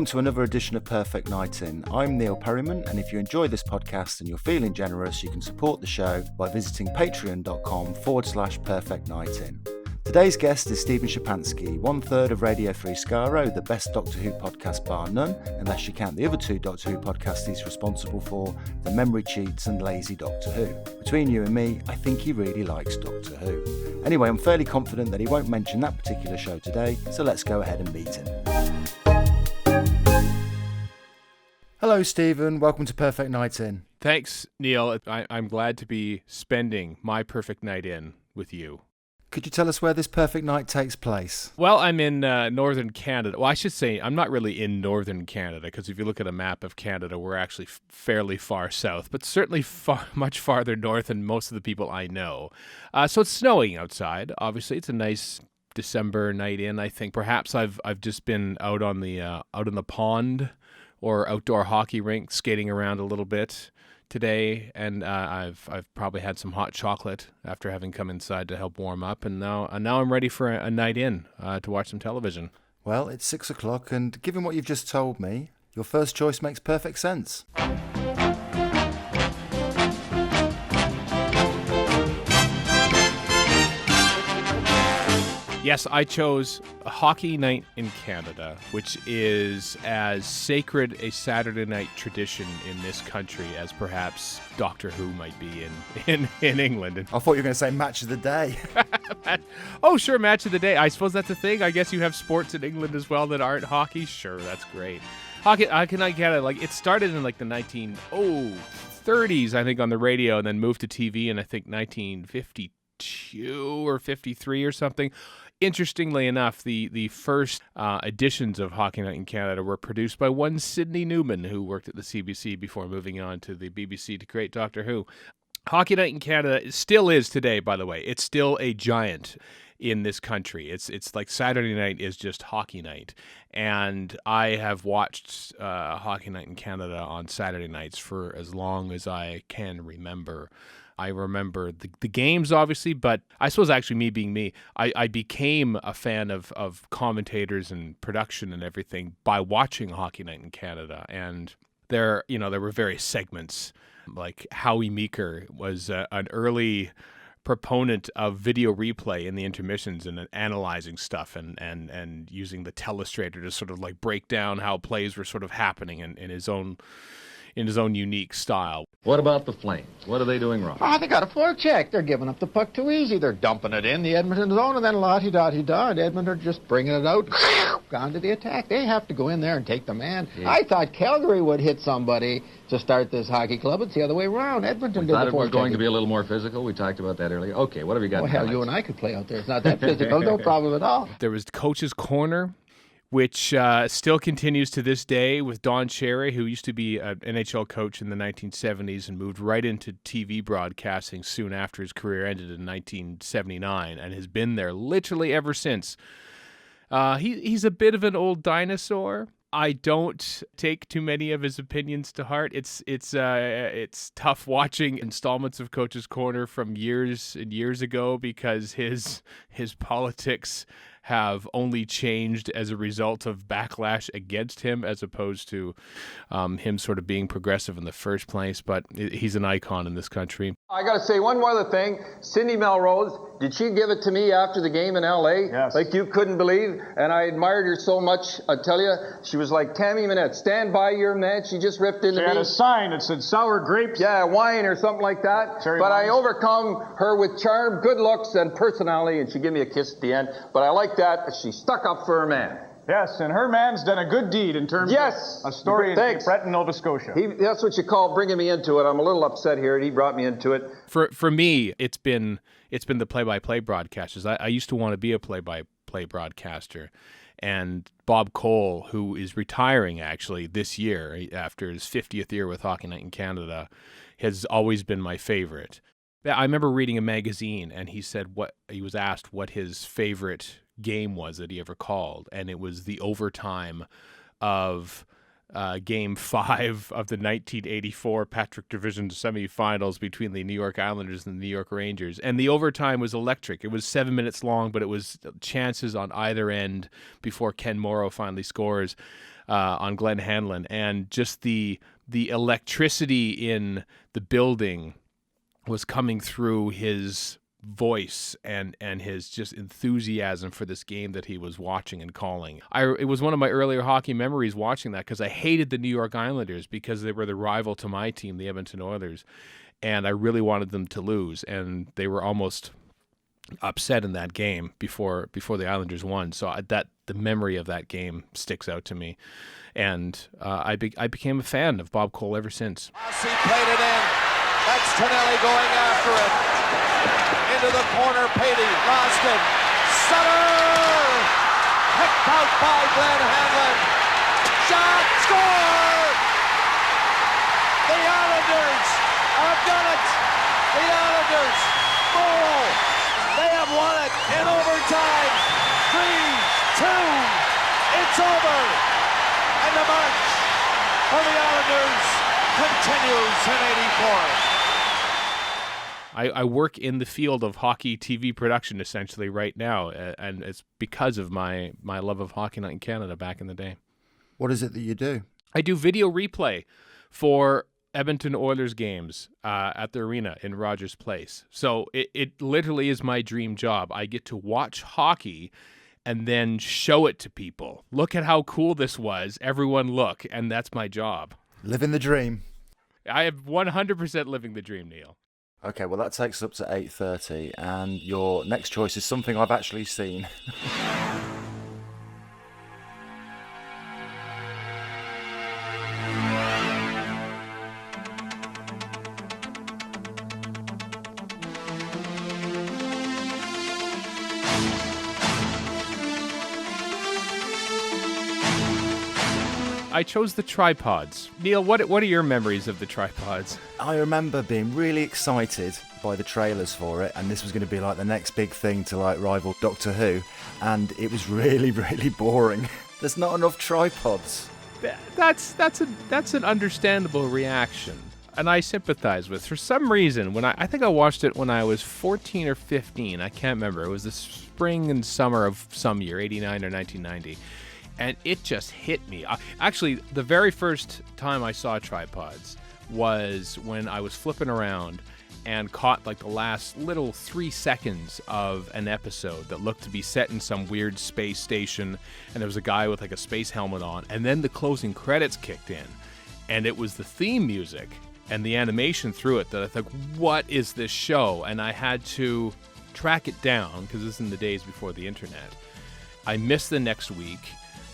to another edition of Perfect Night In. I'm Neil Perryman, and if you enjoy this podcast and you're feeling generous, you can support the show by visiting patreon.com/perfectnightin. Today's guest is Steven Schapansky, 1/3 of Radio 3 Skaro, the best Doctor Who podcast bar none, unless you count the other two Doctor Who podcasts he's responsible for, The Memory Cheats and Lazy Doctor Who. Between you and me, I think he really likes Doctor Who. Anyway, I'm fairly confident that he won't mention that particular show today, so let's go ahead and meet him. Hello, Steven. Welcome to Perfect Night In. Thanks, Neil. I'm glad to be spending my perfect night in with you. Could you tell us where this perfect night takes place? Well, I'm in northern Canada. Well, I should say I'm not really in northern Canada, because if you look at a map of Canada, we're actually fairly far south, but certainly much farther north than most of the people I know. So it's snowing outside. Obviously, it's a nice December night in. I think perhaps I've just been out on the out in the pond or outdoor hockey rink, skating around a little bit today, and I've probably had some hot chocolate after having come inside to help warm up, and now I'm ready for a night in to watch some television. Well, it's 6 o'clock, and given what you've just told me, your first choice makes perfect sense. Yes, I chose a Hockey Night in Canada, which is as sacred a Saturday night tradition in this country as perhaps Doctor Who might be in England. I thought you were going to say Match of the Day. Oh, sure, Match of the Day. I suppose that's a thing. I guess you have sports in England as well that aren't hockey. Sure, that's great. Hockey Night in Canada, like, it started in like the 1930s, I think, on the radio, and then moved to TV in, I think, 1952 or 53 or something. Interestingly enough, the first editions of Hockey Night in Canada were produced by one Sidney Newman, who worked at the CBC before moving on to the BBC to create Doctor Who. Hockey Night in Canada still is today, by the way. It's still a giant in this country. It's like Saturday night is just hockey night. And I have watched Hockey Night in Canada on Saturday nights for as long as I can remember. I remember the games, obviously, but I suppose actually me being me, I became a fan of commentators and production and everything by watching Hockey Night in Canada. And there were various segments, like Howie Meeker was an early proponent of video replay in the intermissions and analyzing stuff and using the telestrator to sort of like break down how plays were sort of happening in his own unique style. What about the Flames? What are they doing wrong? Oh, they got a forecheck. They're giving up the puck too easy. They're dumping it in the Edmonton zone, and then la-di-da-di-da, and Edmonton are just bringing it out, gone to the attack. They have to go in there and take the man. Yeah. I thought Calgary would hit somebody to start this hockey club. It's the other way around. Edmonton did the forecheck. We're going to be a little more physical. We talked about that earlier. Okay, what have you got? Well, hell, you and I could play out there. It's not that physical. No problem at all. There was Coach's Corner, which still continues to this day with Don Cherry, who used to be an NHL coach in the 1970s and moved right into TV broadcasting soon after his career ended in 1979 and has been there literally ever since. He's a bit of an old dinosaur. I don't take too many of his opinions to heart. It's tough watching installments of Coach's Corner from years and years ago because his politics have only changed as a result of backlash against him as opposed to him sort of being progressive in the first place. But he's an icon in this country. I got to say one more other thing. Cindy Melrose, did she give it to me after the game in L.A.? Yes. Like you couldn't believe? And I admired her so much. I tell you, she was like Tammy Minette. Stand by your man. She just ripped into me. She had a sign that said sour grapes. Yeah, wine or something like that. Cherry but wines. I overcome her with charm, good looks, and personality, and she gave me a kiss at the end. But I like that. She stuck up for her man. Yes, and her man's done a good deed in terms of a story in Breton, Nova Scotia. That's what you call bringing me into it. I'm a little upset here. He brought me into it. For me, it's been the play-by-play broadcasters. I used to want to be a play-by-play broadcaster. And Bob Cole, who is retiring actually this year after his 50th year with Hockey Night in Canada, has always been my favorite. I remember reading a magazine, and he was asked what his favorite game was that he ever called, and it was the overtime of Game 5 of the 1984 Patrick Division semifinals between the New York Islanders and the New York Rangers. And the overtime was electric. It was 7 minutes long, but it was chances on either end before Ken Morrow finally scores. on Glen Hanlon, and just the electricity in the building was coming through his voice and his just enthusiasm for this game that he was watching and calling. It was one of my earlier hockey memories watching that, because I hated the New York Islanders because they were the rival to my team, the Edmonton Oilers, and I really wanted them to lose, and they were almost upset in that game before the Islanders won. So the memory of that game sticks out to me, and I became a fan of Bob Cole ever since. He played it in. That's Tonelli going after it. Into the corner, Patey, lost it. Sutter! Picked out by Glen Hanlon. Shot, score! The Islanders have done it! The Islanders, Morrow, they have won it in overtime. 3-2, it's over. And the march for the Islanders continues in 84. I work in the field of hockey TV production essentially right now, and it's because of my love of Hockey Night in Canada back in the day. What is it that you do? I do video replay for Edmonton Oilers games at the arena in Rogers Place. So it literally is my dream job. I get to watch hockey and then show it to people. Look at how cool this was. Everyone look, and that's my job. Living the dream. I am 100% living the dream, Neil. Okay, well that takes us up to 8:30, and your next choice is something I've actually seen. I chose the tripods. Neil, what are your memories of the tripods? I remember being really excited by the trailers for it, and this was going to be like the next big thing to like rival Doctor Who, and it was really, really boring. There's not enough tripods. That's an understandable reaction, and I sympathize with. For some reason, when I think I watched it when I was 14 or 15, I can't remember. It was the spring and summer of some year, 89 or 1990. And it just hit me. Actually, the very first time I saw tripods was when I was flipping around and caught like the last little 3 seconds of an episode that looked to be set in some weird space station, and there was a guy with like a space helmet on, and then the closing credits kicked in, and it was the theme music and the animation through it that I thought, what is this show? And I had to track it down, because this is in the days before the internet. I missed the next week.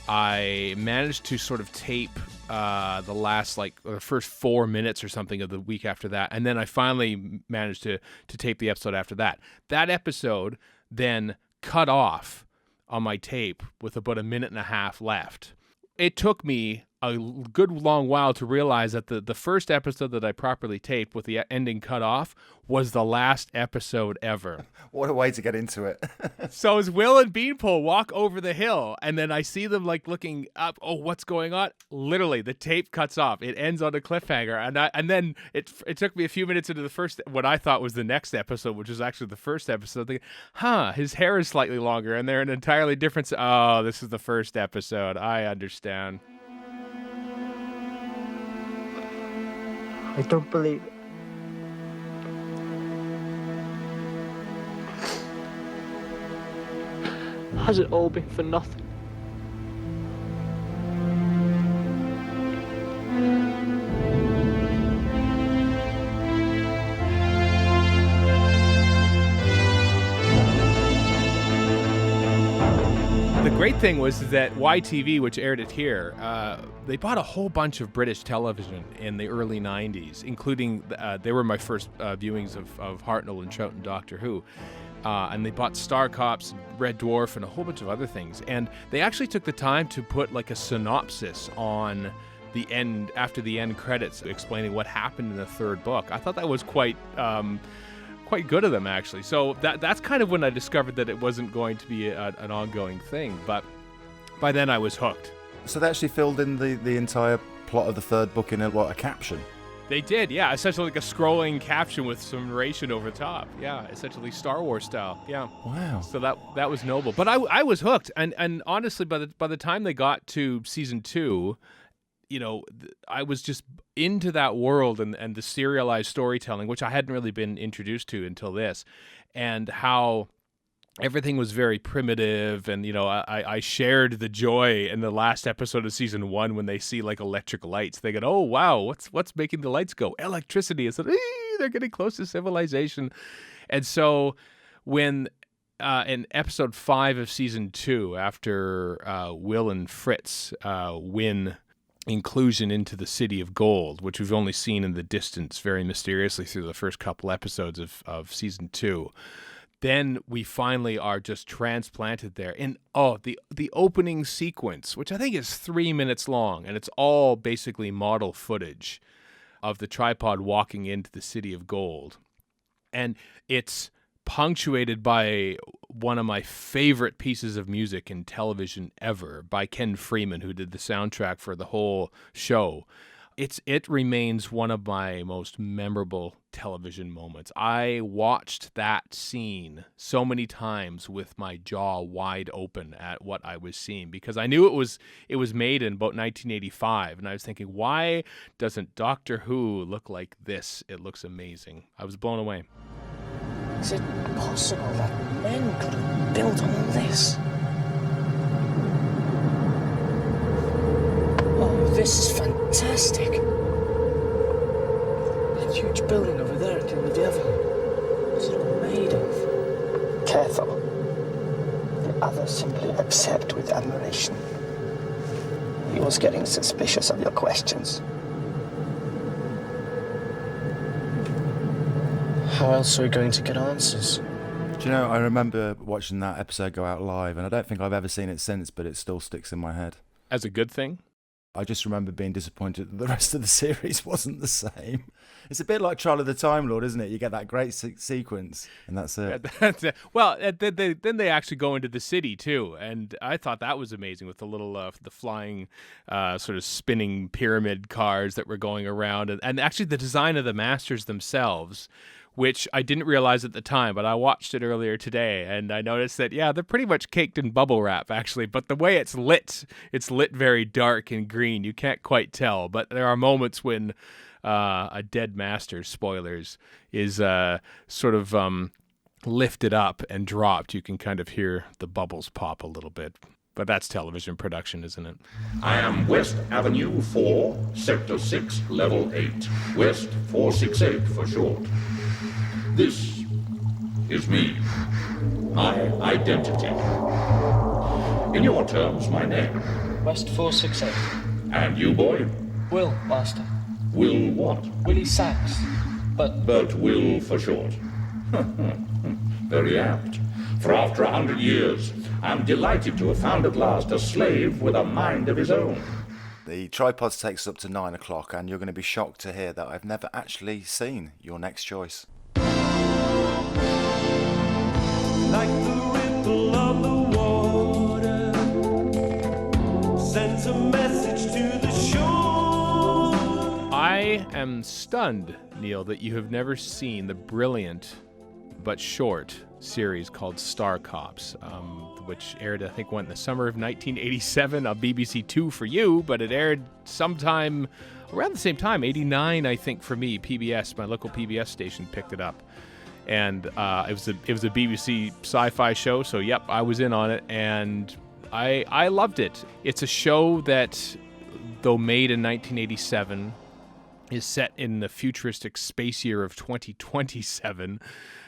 I managed to sort of tape the first 4 minutes or something of the week after that, and then I finally managed to tape the episode after that. That episode then cut off on my tape with about a minute and a half left. It took me a good long while to realize that the first episode that I properly taped with the ending cut off was the last episode ever. What a way to get into it. So as Will and Beanpole walk over the hill, and then I see them like looking up, oh, what's going on? Literally, the tape cuts off. It ends on a cliffhanger. And then it took me a few minutes into the first, what I thought was the next episode, which was actually the first episode, thinking, his hair is slightly longer, and they're an entirely different, oh, this is the first episode. I understand. I don't believe it. Has it all been for nothing? The great thing was that YTV, which aired it here, they bought a whole bunch of British television in the early 90s, including, they were my first viewings of Hartnell and Trout and Doctor Who. And they bought Star Cops, Red Dwarf, and a whole bunch of other things. And they actually took the time to put like a synopsis on the end, after the end credits, explaining what happened in the third book. I thought that was quite good of them, actually. So that's kind of when I discovered that it wasn't going to be an ongoing thing. But by then I was hooked. So they actually filled in the entire plot of the third book in a caption? They did, yeah. Essentially like a scrolling caption with some narration over the top. Yeah, essentially Star Wars style. Yeah. Wow. So that was noble. But I was hooked. And honestly, by the time they got to season 2, I was just into that world and the serialized storytelling, which I hadn't really been introduced to until this, and how everything was very primitive. And, I shared the joy in the last episode of season 1 when they see like electric lights. They go, oh, wow, what's making the lights go? Electricity. It's like, they're getting close to civilization. And so when in episode 5 of season 2, after Will and Fritz win inclusion into the City of Gold, which we've only seen in the distance very mysteriously through the first couple episodes of season 2, then we finally are just transplanted there. And the opening sequence, which I think is 3 minutes long, and it's all basically model footage of the tripod walking into the City of Gold. And it's punctuated by one of my favorite pieces of music in television ever, by Ken Freeman, who did the soundtrack for the whole show. It remains one of my most memorable television moments. I watched that scene so many times with my jaw wide open at what I was seeing, because I knew it was made in about 1985, and I was thinking, why doesn't Doctor Who look like this? It looks amazing. I was blown away. Is it possible that men could have built all this? Oh, this is fantastic. That huge building over there at the end of the avenue. What's it all made of? Careful. The others simply accept with admiration. He was getting suspicious of your questions. How else are we going to get answers? Do you know, I remember watching that episode go out live, and I don't think I've ever seen it since, but it still sticks in my head. As a good thing? I just remember being disappointed that the rest of the series wasn't the same. It's a bit like Trial of the Time Lord, isn't it? You get that great sequence, and that's it. Well, then they actually go into the city too, and I thought that was amazing with the little the flying sort of spinning pyramid cars that were going around, and actually the design of the Masters themselves, which I didn't realize at the time, but I watched it earlier today, and I noticed that, yeah, they're pretty much caked in bubble wrap, actually, but the way it's lit very dark and green. You can't quite tell, but there are moments when a dead master, spoilers, is sort of lifted up and dropped. You can kind of hear the bubbles pop a little bit. But that's television production, isn't it? I am West Avenue 4, Sector 6, Level 8. West 468 for short. This is me. My identity. In your terms, my name. West 468. And you, boy? Will, Master. Will what? Willie Sachs. But Will for short. Very apt. For after 100 years, I'm delighted to have found at last a slave with a mind of his own. The tripods takes up to 9 o'clock, and you're going to be shocked to hear that I've never actually seen your next choice. Like the ripple of the water sends a message to the shore. I am stunned, Neil, that you have never seen the brilliant but short series called Star Cops, which aired, I think, went in the summer of 1987 on BBC Two for you, but it aired sometime around the same time, 89, I think, for me. PBS, my local PBS station, picked it up. And it was a BBC sci-fi show, so yep, I was in on it, and I loved it. It's a show that, though made in 1987, is set in the futuristic space year of 2027.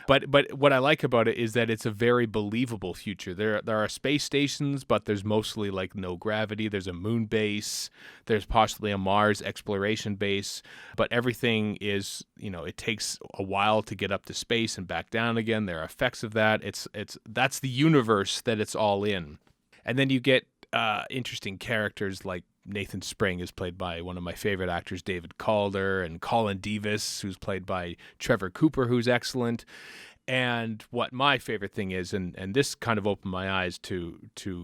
But what I like about it is that it's a very believable future. There are space stations, but there's mostly like no gravity. There's a moon base. There's possibly a Mars exploration base. But everything is, it takes a while to get up to space and back down again. There are effects of that. That's the universe that it's all in. And then you get interesting characters like Nathan Spring is played by one of my favorite actors, David Calder, and Colin Devis, who's played by Trevor Cooper, who's excellent. And what my favorite thing is, and this kind of opened my eyes to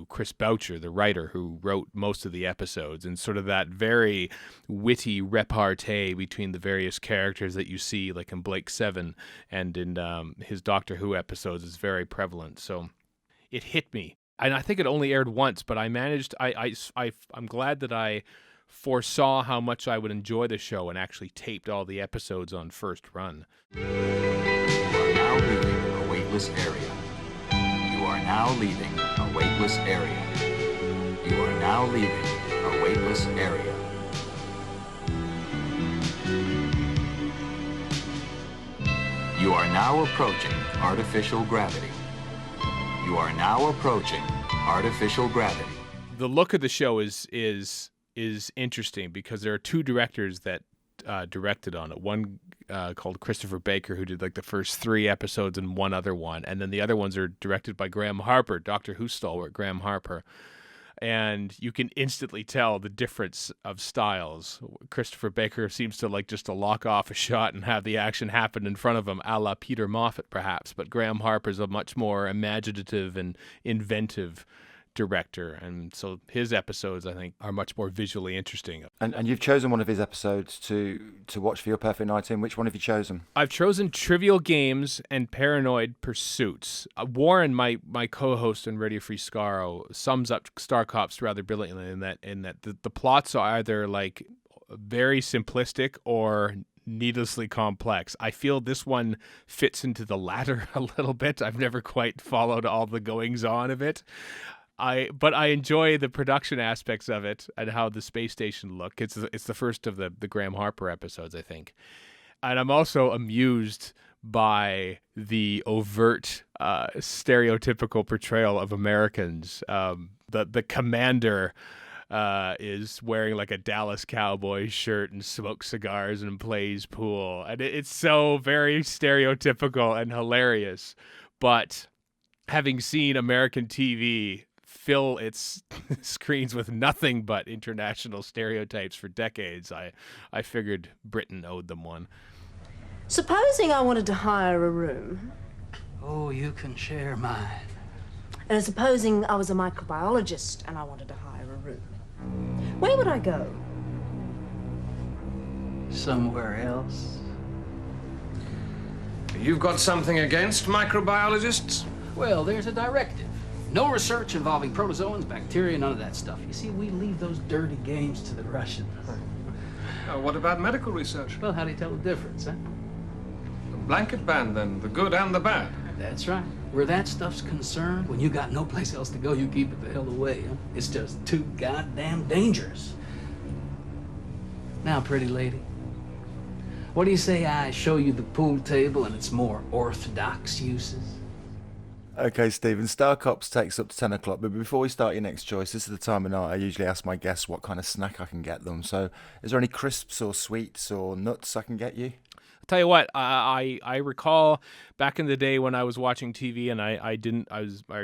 Chris Boucher, the writer who wrote most of the episodes, and sort of that very witty repartee between the various characters that you see, like in Blake Seven and in his Doctor Who episodes, is very prevalent. So it hit me. And I think it only aired once, but I managed, I'm glad that I foresaw how much I would enjoy the show and actually taped all the episodes on first run. You are now leaving a weightless area. You are now leaving a weightless area. You are now leaving a weightless area. You are now approaching artificial gravity. You are now approaching artificial gravity. The look of the show is interesting because there are two directors that directed on it. One called Christopher Baker, who did like the first 3 episodes, and one other one. And then the other ones are directed by Graham Harper, Doctor Who stalwart Graham Harper. And you can instantly tell the difference of styles. Christopher Baker seems to like just to lock off a shot and have the action happen in front of him, a la Peter Moffat, perhaps. But Graham Harper's a much more imaginative and inventive director, and so his episodes, I think, are much more visually interesting. And you've chosen one of his episodes to watch for your perfect night in. Which one have you chosen? I've chosen Trivial Games and Paranoid Pursuits. Warren, my co-host on Radio Free Skaro, sums up Star Cops rather brilliantly in that the plots are either like very simplistic or needlessly complex. I feel this one fits into the latter a little bit. I've never quite followed all the goings on of it. But I enjoy the production aspects of it and how the space station look. It's the first of the Graham Harper episodes, I think. And I'm also amused by the overt, stereotypical portrayal of Americans. The commander is wearing like a Dallas Cowboys shirt and smokes cigars and plays pool. And it's so very stereotypical and hilarious. But having seen American TV fill its screens with nothing but international stereotypes for decades, I figured Britain owed them one. Supposing I wanted to hire a room. Oh, you can share mine. And supposing I was a microbiologist and I wanted to hire a room. Where would I go? Somewhere else. You've got something against microbiologists? Well, there's a directive. No research involving protozoans, bacteria, none of that stuff. You see, we leave those dirty games to the Russians. What about medical research? Well, how do you tell the difference, huh? The blanket ban, then. The good and the bad. That's right. Where that stuff's concerned, when you got no place else to go, you keep it the hell away, huh? It's just too goddamn dangerous. Now, pretty lady, what do you say I show you the pool table and its more orthodox uses? Okay, Stephen, Star Cops takes up to 10 o'clock, but before we start your next choice, this is the time of night I usually ask my guests what kind of snack I can get them. So is there any crisps or sweets or nuts I can get you? I'll tell you what, I recall back in the day when I was watching TV and our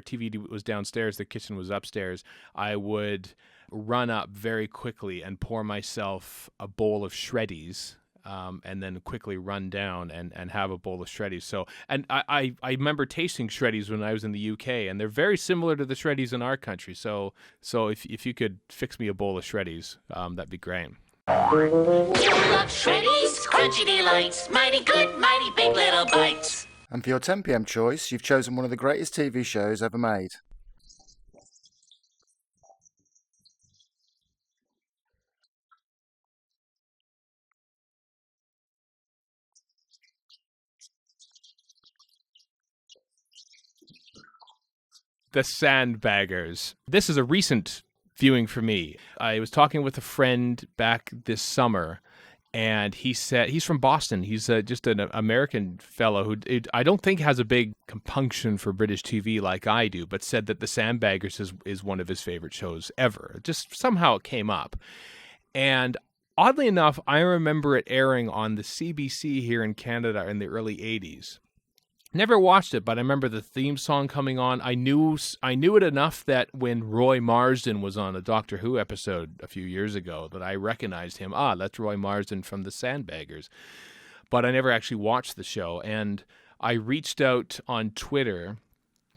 TV was downstairs, the kitchen was upstairs, I would run up very quickly and pour myself a bowl of Shreddies. And then quickly run down and have a bowl of Shreddies. So, and I remember tasting Shreddies when I was in the UK, and they're very similar to the Shreddies in our country. So if you could fix me a bowl of Shreddies, that'd be great. You love Shreddies, crunchy delights, mighty good, mighty big little bites. And for your 10 p.m. choice, you've chosen one of the greatest TV shows ever made. The Sandbaggers. This is a recent viewing for me. I was talking with a friend back this summer, and he said he's from Boston. He's just an American fellow who I don't think has a big compunction for British TV like I do, but said that The Sandbaggers is one of his favorite shows ever. Just somehow it came up. And oddly enough, I remember it airing on the CBC here in Canada in the early 80s. Never watched it, but I remember the theme song coming on. I knew it enough that when Roy Marsden was on a Doctor Who episode a few years ago that I recognized him. That's Roy Marsden from The Sandbaggers. But I never actually watched the show. And I reached out on Twitter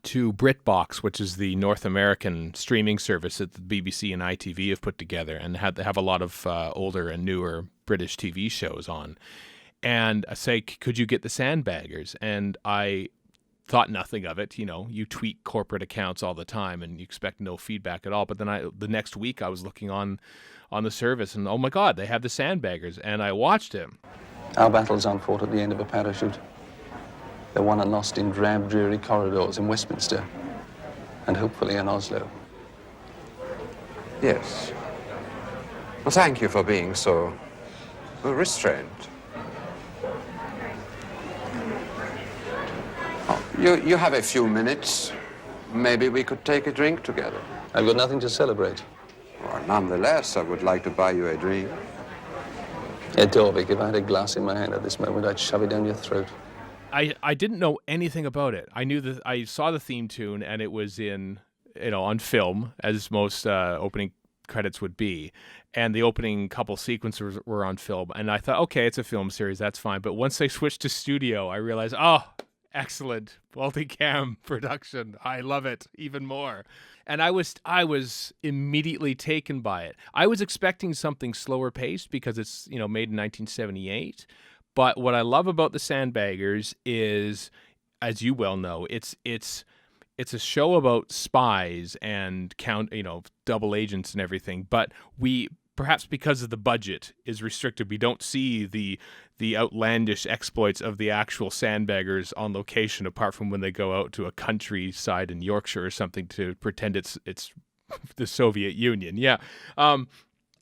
to BritBox, which is the North American streaming service that the BBC and ITV have put together, and they have a lot of older and newer British TV shows on. And I say, could you get the Sandbaggers? And I thought nothing of it. You know, you tweet corporate accounts all the time and you expect no feedback at all. But then the next week I was looking on the service and, oh my God, they have the Sandbaggers. And I watched it. Our battles aren't fought at the end of a parachute. They're won and lost in drab, dreary corridors in Westminster and hopefully in Oslo. Yes. Well, thank you for being so restrained. Oh, you have a few minutes. Maybe we could take a drink together. I've got nothing to celebrate. Well, nonetheless, I would like to buy you a drink. Hey, Torvik, if I had a glass in my hand at this moment, I'd shove it down your throat. I didn't know anything about it. I knew that I saw the theme tune and it was on film, as most opening credits would be. And the opening couple sequences were on film. And I thought, okay, it's a film series, that's fine. But once they switched to studio, I realized, oh, excellent multicam production. I love it even more. And I was immediately taken by it. I was expecting something slower paced because it's, made in 1978. But what I love about the Sandbaggers is, as you well know, it's a show about spies and double agents and everything. But we, perhaps because of the budget is restricted, we don't see the outlandish exploits of the actual Sandbaggers on location, apart from when they go out to a countryside in Yorkshire or something to pretend it's the Soviet Union. Yeah.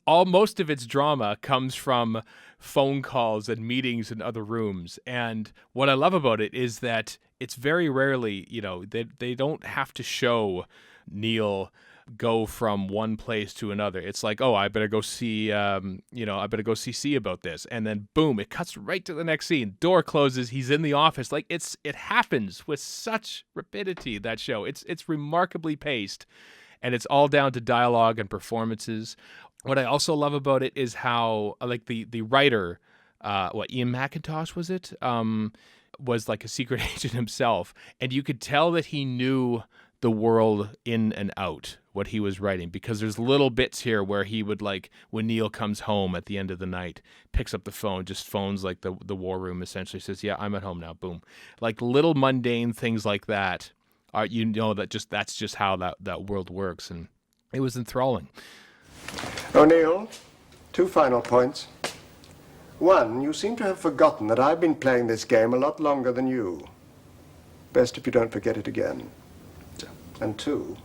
Most of its drama comes from phone calls and meetings in other rooms. And what I love about it is that it's very rarely, they don't have to show Neil go from one place to another. It's like, oh, I better go see, C about this. And then boom, it cuts right to the next scene. Door closes. He's in the office. Like it happens with such rapidity, that show. It's remarkably paced, and it's all down to dialogue and performances. What I also love about it is how, like, the writer, Ian McIntosh was it? Was like a secret agent himself. And you could tell that he knew the world in and out, what he was writing, because there's little bits here where he would, like, when Neil comes home at the end of the night, picks up the phone, just phones like the war room, essentially says, yeah, I'm at home now, boom. Like little mundane things like that are, that's just how that world works. And it was enthralling. O'Neill, 2 final points. 1, you seem to have forgotten that I've been playing this game a lot longer than you. Best if you don't forget it again. And 2,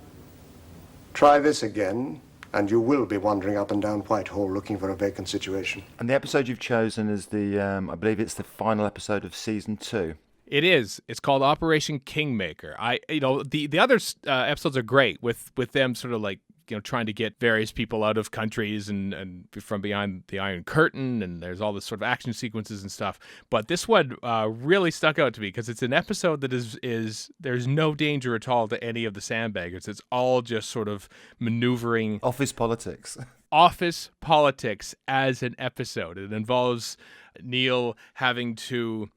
try this again, and you will be wandering up and down Whitehall looking for a vacant situation. And the episode you've chosen is I believe it's the final episode of season 2. It is. It's called Operation Kingmaker. The other episodes are great with them sort of like, trying to get various people out of countries and from behind the Iron Curtain, and there's all this sort of action sequences and stuff. But this one really stuck out to me because it's an episode that is there's no danger at all to any of the Sandbaggers. It's all just sort of maneuvering. Office politics. Office politics as an episode. It involves Neil having to...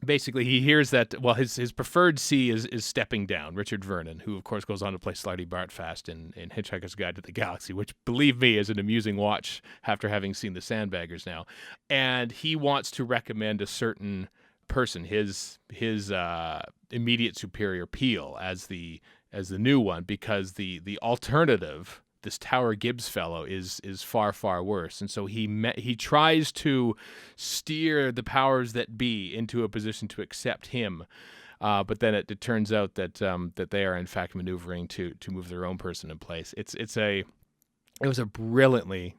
Basically, he hears that, his preferred C is stepping down, Richard Vernon, who, of course, goes on to play Slarty Bartfast in Hitchhiker's Guide to the Galaxy, which, believe me, is an amusing watch after having seen the Sandbaggers now. And he wants to recommend a certain person, his immediate superior, Peel, as the new one, because the alternative, this Tower Gibbs fellow, is far, far worse. And so he tries to steer the powers that be into a position to accept him. But then it turns out that they are in fact maneuvering to move their own person in place. It was a brilliantly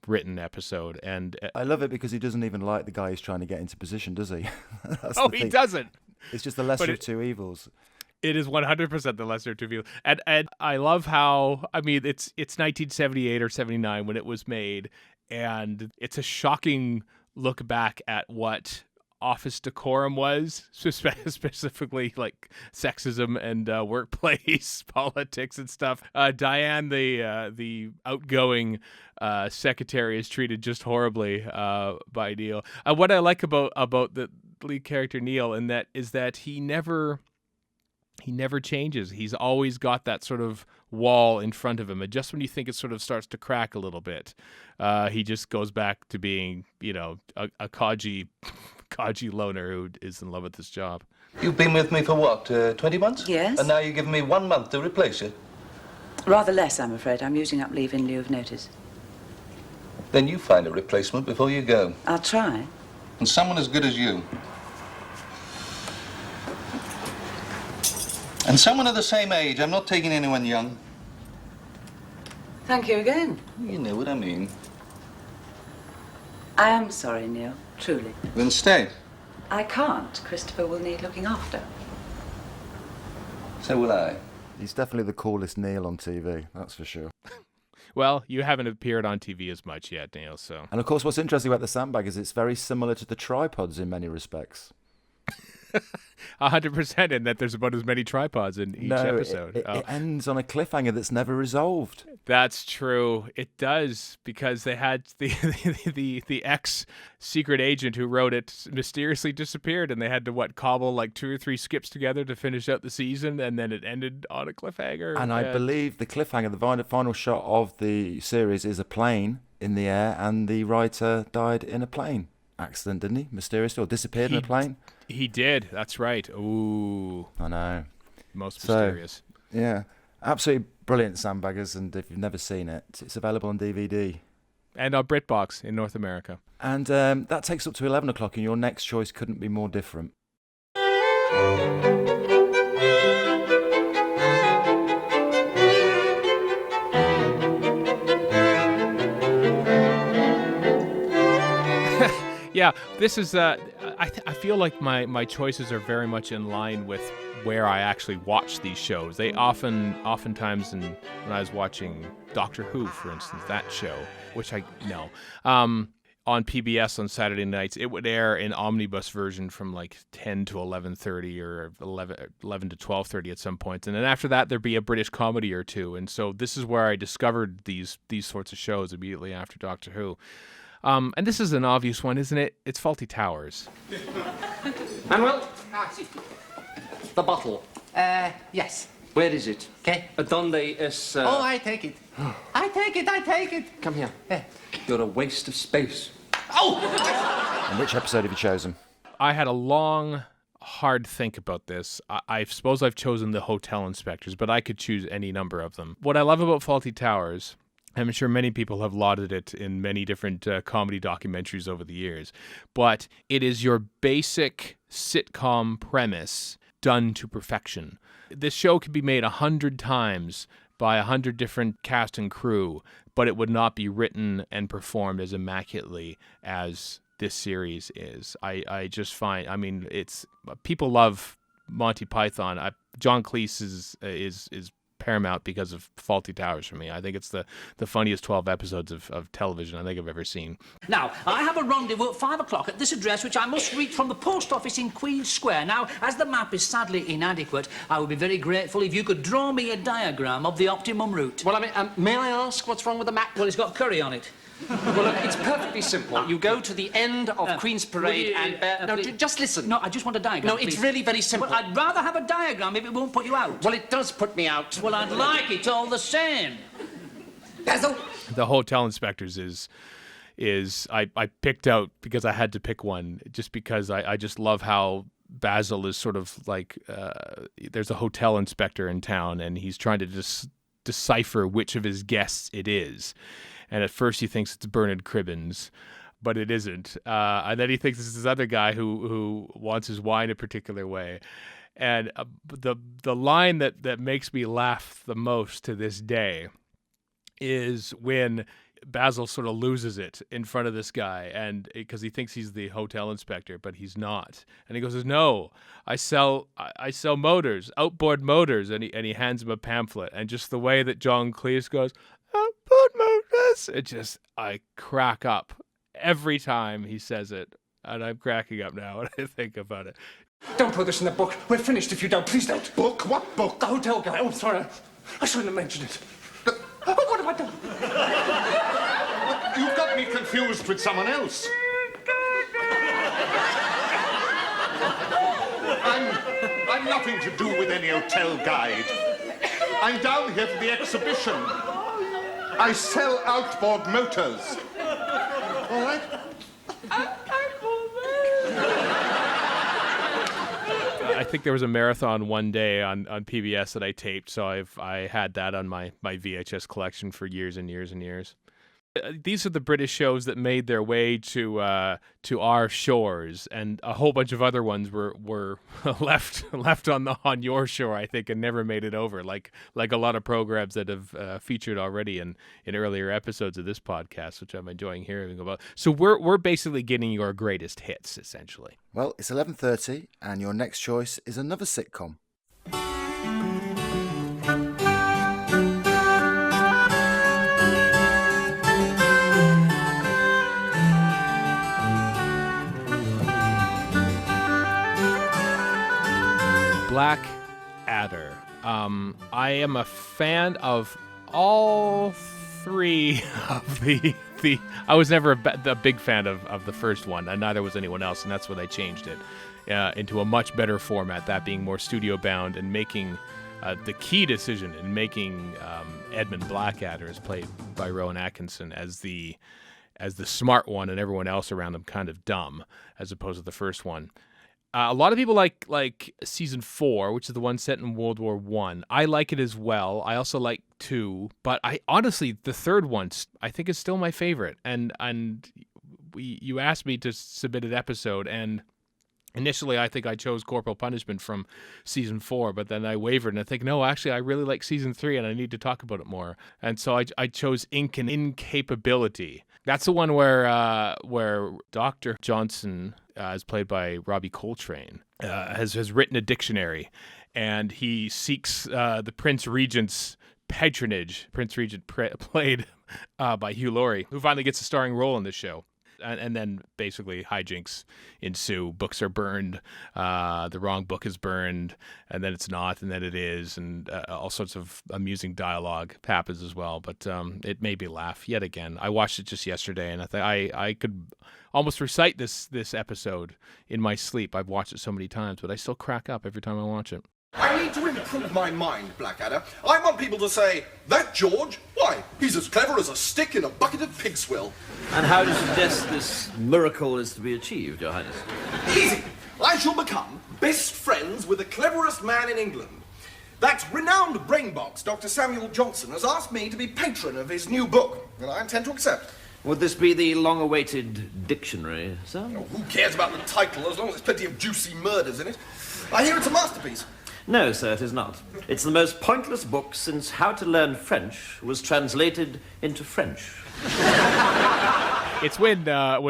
written episode, and I love it because he doesn't even like the guy who's trying to get into position, does he? He doesn't. It's just the lesser of two evils. It is 100% the lesser of two evils. And I love how, it's 1978 or 79 when it was made, and it's a shocking look back at what office decorum was, specifically like sexism and workplace politics and stuff. Diane, the outgoing secretary, is treated just horribly by Neil. What I like about lead character Neil is that he never changes. He's always got that sort of wall in front of him, and just when you think it sort of starts to crack a little bit, he just goes back to being, a codgy loner who is in love with his job. You've been with me for what, 20 months? Yes. And now you're giving me 1 month to replace you? Rather less, I'm afraid. I'm using up leave in lieu of notice. Then you find a replacement before you go. I'll try. And someone as good as you. And someone of the same age. I'm not taking anyone young. Thank you again. You know what I mean. I am sorry, Neil. Truly. Then stay. I can't. Christopher will need looking after. So will I. He's definitely the coolest Neil on TV, that's for sure. Well, you haven't appeared on TV as much yet, Neil, so... And of course, what's interesting about the sandbag is it's very similar to the tripods in many respects. 100% in that there's about as many tripods in each episode. It ends on a cliffhanger that's never resolved. That's true. It does, because they had the ex-secret agent who wrote it mysteriously disappeared, and they had to, cobble like 2 or 3 skips together to finish out the season, and then it ended on a cliffhanger. And I believe the cliffhanger, the final shot of the series is a plane in the air, and the writer died in a plane accident, didn't he? Mysteriously, or disappeared in a plane? He did. That's right. Ooh. I know. Most mysterious. Yeah. Absolutely brilliant, Sandbaggers, and if you've never seen it, it's available on DVD. And on BritBox in North America. And that takes up to 11 o'clock, and your next choice couldn't be more different. Yeah, this is... I feel like my choices are very much in line with where I actually watch these shows. They oftentimes, when I was watching Doctor Who, for instance, that show, which I know, on PBS on Saturday nights, it would air in omnibus version from like 10 to 11:30 or 11 to 12:30 at some point. And then after that, there'd be a British comedy or two. And so this is where I discovered these sorts of shows immediately after Doctor Who. And this is an obvious one, isn't it? It's Fawlty Towers. Manuel? The bottle. Yes. Where is it? Okay. Donde es... Oh, I take it. I take it. Come here. You're a waste of space. Oh! And which episode have you chosen? I had a long, hard think about this. I suppose I've chosen the Hotel Inspectors, but I could choose any number of them. What I love about Fawlty Towers... I'm sure many people have lauded it in many different comedy documentaries over the years, but it is your basic sitcom premise done to perfection. This show could be made 100 times by 100 different cast and crew, but it would not be written and performed as immaculately as this series is. I just find, it's people love Monty Python. John Cleese is paramount because of Fawlty Towers for me. I think it's the funniest 12 episodes of television I think I've ever seen. Now, I have a rendezvous at 5 o'clock at this address, which I must reach from the post office in Queen Square. Now, as the map is sadly inadequate, I would be very grateful if you could draw me a diagram of the optimum route. Well, may I ask what's wrong with the map? Well, it's got curry on it. Well, look, it's perfectly simple. You go to the end of Queen's Parade and... just listen. No, I just want a diagram, No, it's really very simple. Well, I'd rather have a diagram if it won't put you out. Well, it does put me out. Well, I'd like it all the same. Basil? The Hotel Inspectors is I picked out because I had to pick one, just because I just love how Basil is sort of like there's a hotel inspector in town, and he's trying to just decipher which of his guests it is. And at first he thinks it's Bernard Cribbins, but it isn't. And then he thinks it's this other guy who wants his wine a particular way. And the line that makes me laugh the most to this day is when Basil sort of loses it in front of this guy, and because he thinks he's the hotel inspector, but he's not. And he goes, "No, I sell motors, outboard motors," and he hands him a pamphlet. And just the way that John Cleese goes, "Outboard motors," I crack up every time he says it, and I'm cracking up now when I think about it. Don't put this in the book. We're finished if you don't. Please don't. Book? What book? The hotel guy. Oh, sorry. I shouldn't have mentioned it. What have I done? You've got me confused with someone else. I'm nothing to do with any hotel guide. I'm down here for the exhibition. I sell outboard motors. All right? I think there was a marathon one day on PBS that I taped, so I had that on my VHS collection for years and years and years. These are the British shows that made their way to our shores, and a whole bunch of other ones were left on your shore, I think, and never made it over. Like a lot of programs that have featured already in earlier episodes of this podcast, which I'm enjoying hearing about. So we're basically getting your greatest hits, essentially. Well, it's 11:30, and your next choice is another sitcom. Blackadder. I am a fan of all three of the. I was never a big fan of the first one, and neither was anyone else, and that's why they changed it into a much better format, that being more studio bound and making the key decision in making Edmund Blackadder, as played by Rowan Atkinson, as the smart one, and everyone else around him kind of dumb, as opposed to the first one. A lot of people like season 4, which is the one set in World War I. I like it as well. I also like 2, but I honestly, the third one, I think is still my favorite. And you asked me to submit an episode, and initially I think I chose Corporal Punishment from season 4, but then I wavered and I think, no, actually I really like season 3 and I need to talk about it more. And so I chose Ink and Incapability. That's the one where Dr. Johnson, as played by Robbie Coltrane, has written a dictionary, and he seeks the Prince Regent's patronage. Prince Regent played by Hugh Laurie, who finally gets a starring role in this show. And then basically hijinks ensue. Books are burned. The wrong book is burned, and then it's not, and then it is, and all sorts of amusing dialogue happens as well. But it made me laugh yet again. I watched it just yesterday, and I could almost recite this episode in my sleep. I've watched it so many times, but I still crack up every time I watch it. I need to improve my mind, Blackadder. I want people to say, that George? Why, he's as clever as a stick in a bucket of pig swill. And how do you suggest this miracle is to be achieved, Your Highness? Easy. I shall become best friends with the cleverest man in England. That renowned brainbox, Dr. Samuel Johnson, has asked me to be patron of his new book, and I intend to accept. Would this be the long-awaited dictionary, sir? Oh, who cares about the title, as long as there's plenty of juicy murders in it? I hear it's a masterpiece. No, sir, it is not. It's the most pointless book since How to Learn French was translated into French. It's when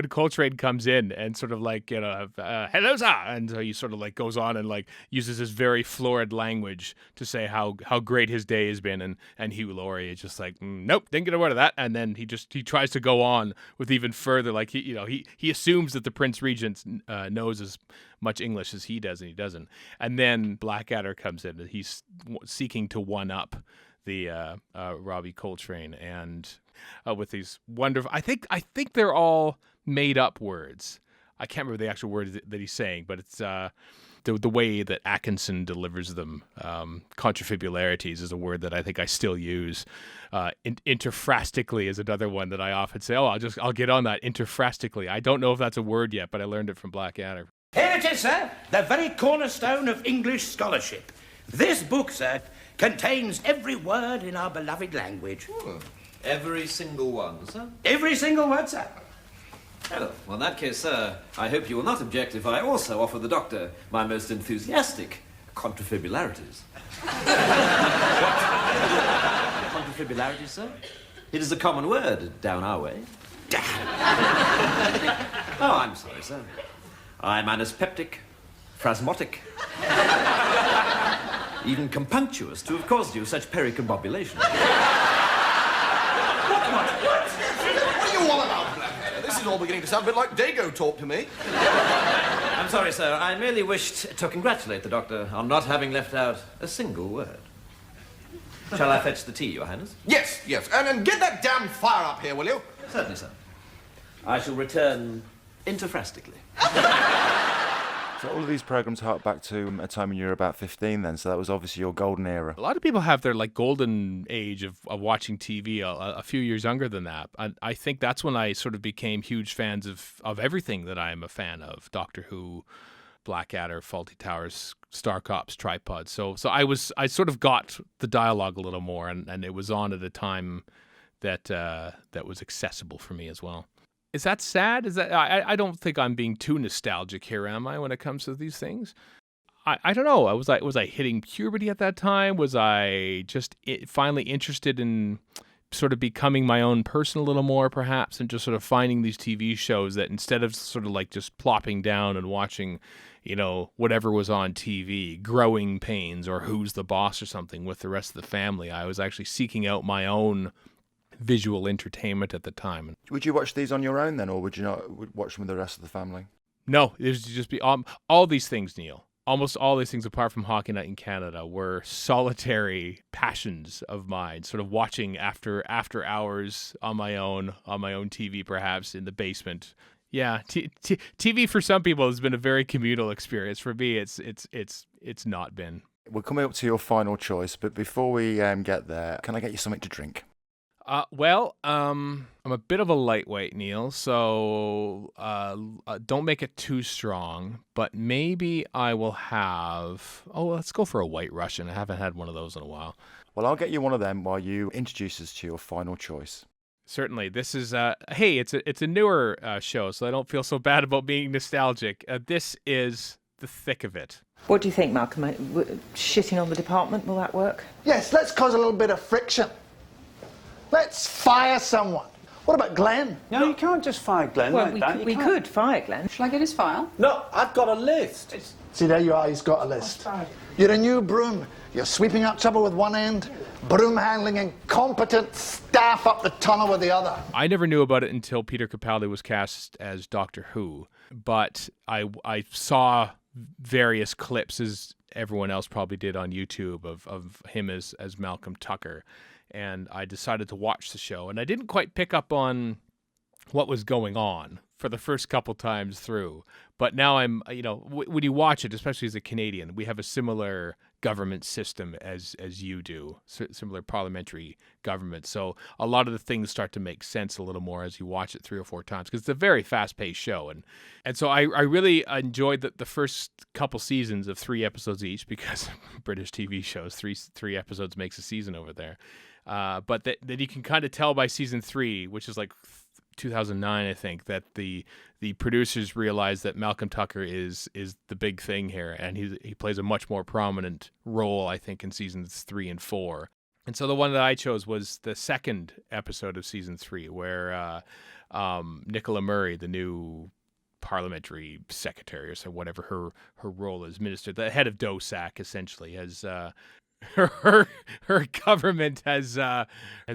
Coltrane comes in and sort of like, hello, sir, and so he sort of like goes on and like uses this very florid language to say how great his day has been, and Hugh Laurie is just like, nope, didn't get a word of that, and then he tries to go on with even further, like he assumes that the Prince Regent knows as much English as he does, and he doesn't, and then Blackadder comes in and he's seeking to one up the Robbie Coltrane, and with these wonderful, I think they're all made up words. I can't remember the actual words that he's saying, but it's the way that Atkinson delivers them. Contrafibularities is a word that I think I still use. Interphrastically is another one that I often say. Oh, I'll get on that. Interphrastically. I don't know if that's a word yet, but I learned it from Blackadder. Here it is, sir, the very cornerstone of English scholarship. This book, sir, contains every word in our beloved language. Every single one, sir? Every single word, sir. Oh, well, in that case, sir, I hope you will not object if I also offer the doctor my most enthusiastic contrafibularities. Contrafibularities, sir? It is a common word down our way. Oh, I'm sorry, sir. I'm anaspeptic, phrasmotic, even compunctious to have caused you such pericombobulation. What are you all about, Blackadder? This is all beginning to sound a bit like Dago talk to me. I'm sorry, sir. I merely wished to congratulate the doctor on not having left out a single word. Shall I fetch the tea, Your Highness? Yes. And get that damn fire up here, will you? Certainly, sir. I shall return interphrastically. So all of these programs hark back to a time when you were about 15 then, so that was obviously your golden era. A lot of people have their like golden age of watching TV a few years younger than that. I think that's when I sort of became huge fans of everything that I am a fan of. Doctor Who, Blackadder, Fawlty Towers, Star Cops, Tripod. So I sort of got the dialogue a little more, and it was on at a time that was accessible for me as well. Is that sad? Is that I don't think I'm being too nostalgic here, am I, when it comes to these things? I don't know. Was I hitting puberty at that time? Was I just finally interested in sort of becoming my own person a little more, perhaps, and just sort of finding these TV shows that instead of sort of like just plopping down and watching, whatever was on TV, Growing Pains or Who's the Boss or something with the rest of the family, I was actually seeking out my own visual entertainment at the time. Would you watch these on your own then, or would you not watch them with the rest of the family? No, it was just be all these things, Neil. Almost all these things, apart from Hockey Night in Canada, were solitary passions of mine. Sort of watching after hours on my own TV, perhaps in the basement. Yeah, TV for some people has been a very communal experience. For me, it's not been. We're coming up to your final choice, but before we get there, can I get you something to drink? I'm a bit of a lightweight, Neil, so don't make it too strong, but maybe I will have... let's go for a White Russian. I haven't had one of those in a while. Well, I'll get you one of them while you introduce us to your final choice. Certainly. This is, hey, it's a newer show, so I don't feel so bad about being nostalgic. This is the thick of it. What do you think, Malcolm? Shitting on the department, will that work? Yes, let's cause a little bit of friction. Let's fire someone. What about Glenn? No, you can't just fire Glenn Well, like that. we could fire Glenn. Shall I get his file? No, I've got a list. See, there you are, he's got a list. You're a new broom. You're sweeping out trouble with one end, broom handling incompetent staff up the tunnel with the other. I never knew about it until Peter Capaldi was cast as Doctor Who, but I saw various clips, as everyone else probably did on YouTube, of him as Malcolm Tucker. And I decided to watch the show, and I didn't quite pick up on what was going on for the first couple times through. But now I'm, when you watch it, especially as a Canadian, we have a similar government system as you do, similar parliamentary government. So a lot of the things start to make sense a little more as you watch it 3 or 4 times, because it's a very fast-paced show. And so I really enjoyed the first couple seasons of 3 episodes each, because British TV shows, three episodes makes a season over there. But that you can kind of tell by season 3, which is like 2009, I think, that the producers realized that Malcolm Tucker is the big thing here, and he plays a much more prominent role, I think, in seasons 3 and 4. And so the one that I chose was the second episode of season 3, where Nicola Murray, the new parliamentary secretary, or so whatever her role is, minister, the head of DOSAC, essentially, has her government has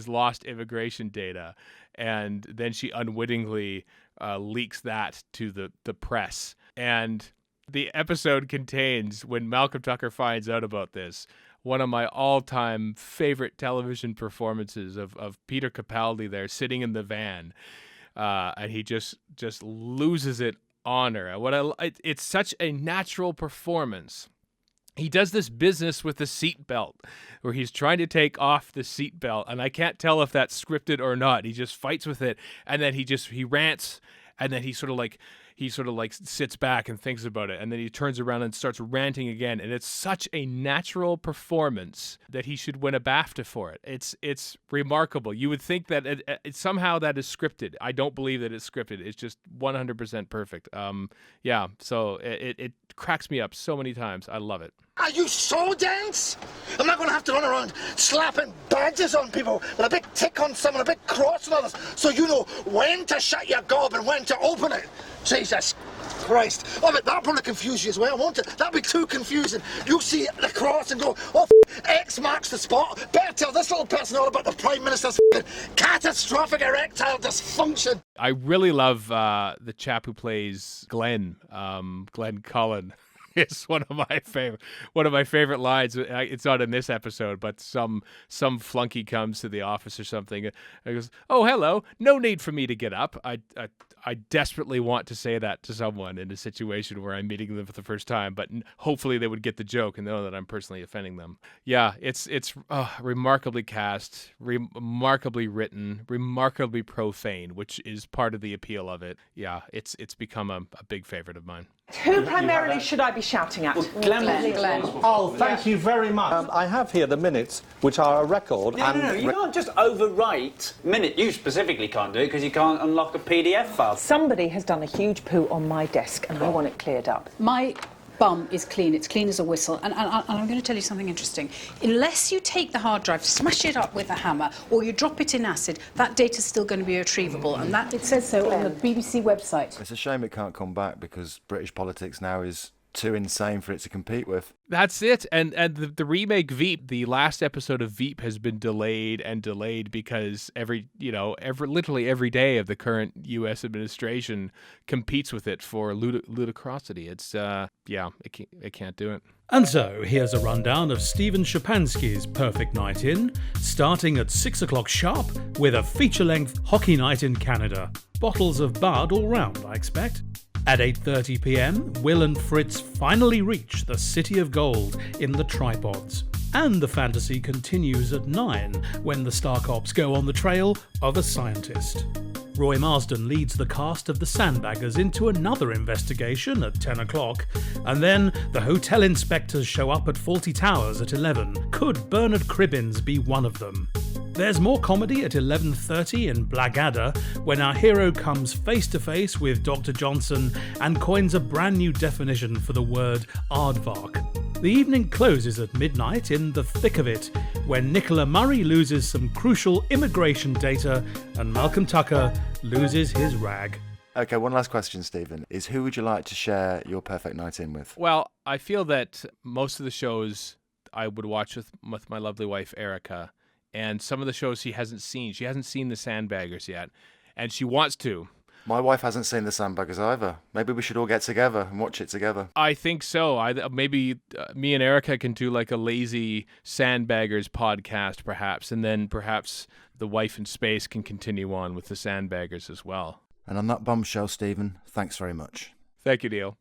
lost immigration data, and then she unwittingly leaks that to the press. And the episode contains, when Malcolm Tucker finds out about this, one of my all-time favorite television performances of Peter Capaldi there sitting in the van, and he just loses it on her. It's such a natural performance. He does this business with the seatbelt, where he's trying to take off the seatbelt, and I can't tell if that's scripted or not. He just fights with it, and then he rants, and then he sort of like sits back and thinks about it, and then he turns around and starts ranting again. And it's such a natural performance that he should win a BAFTA for it. It's remarkable. You would think that it somehow that is scripted. I don't believe that it's scripted. It's just 100% perfect. Yeah. So it cracks me up so many times. I love it. Are you so dense? I'm not going to have to run around slapping badges on people with a big tick on some and a big cross on others, so you know when to shut your gob and when to open it. Jesus Christ. Oh, but that'll probably confuse you as well, won't it? That'll be too confusing. You'll see the cross and go, oh, X marks the spot. Better tell this little person all about the Prime Minister's catastrophic erectile dysfunction. I really love the chap who plays Glenn Cullen. is one of my favorite lines. It's not in this episode, but some flunky comes to the office or something and goes, "Oh, hello. No need for me to get up." I desperately want to say that to someone in a situation where I'm meeting them for the first time, but hopefully they would get the joke and know that I'm personally offending them. Yeah, it's remarkably cast, remarkably written, remarkably profane, which is part of the appeal of it. Yeah, it's become a big favorite of mine. Who primarily should I be shouting at? Glenn. Oh, thank you very much. I have here the minutes, which are a record. No, you can't just overwrite minute. You specifically can't do it because you can't unlock a PDF file. Somebody has done a huge poo on my desk and I want it cleared up. My bum is clean. It's clean as a whistle. And I'm going to tell you something interesting. Unless you take the hard drive, smash it up with a hammer, or you drop it in acid, that data's still going to be retrievable. And that it says so on the BBC website. It's a shame it can't come back because British politics now is too insane for it to compete with. That's it. And the remake Veep, the last episode of Veep has been delayed because literally every day of the current U.S. administration competes with it for ludicrosity. It's it can't do it. And so, here's a rundown of Steven Schapansky's Perfect Night In, starting at 6 o'clock sharp with a feature-length hockey night in Canada. Bottles of Bud all round, I expect. At 8:30 p.m, Will and Fritz finally reach the City of Gold in the tripods. And the fantasy continues at 9 when the Star Cops go on the trail of a scientist. Roy Marsden leads the cast of the Sandbaggers into another investigation at 10 o'clock, and then the hotel inspectors show up at Fawlty Towers at 11. Could Bernard Cribbins be one of them? There's more comedy at 11:30 in Blackadder when our hero comes face to face with Dr. Johnson and coins a brand new definition for the word aardvark. The evening closes at midnight in The Thick of It when Nicola Murray loses some crucial immigration data and Malcolm Tucker loses his rag. Okay, one last question, Stephen, is who would you like to share your perfect night in with? Well, I feel that most of the shows I would watch with my lovely wife, Erica, and some of the shows she hasn't seen The Sandbaggers yet, and she wants to. My wife hasn't seen The Sandbaggers either. Maybe we should all get together and watch it together. I think so. Maybe me and Erica can do like a lazy Sandbaggers podcast, perhaps, and then perhaps the wife in space can continue on with The Sandbaggers as well. And on that bombshell, Stephen, thanks very much. Thank you, Neil.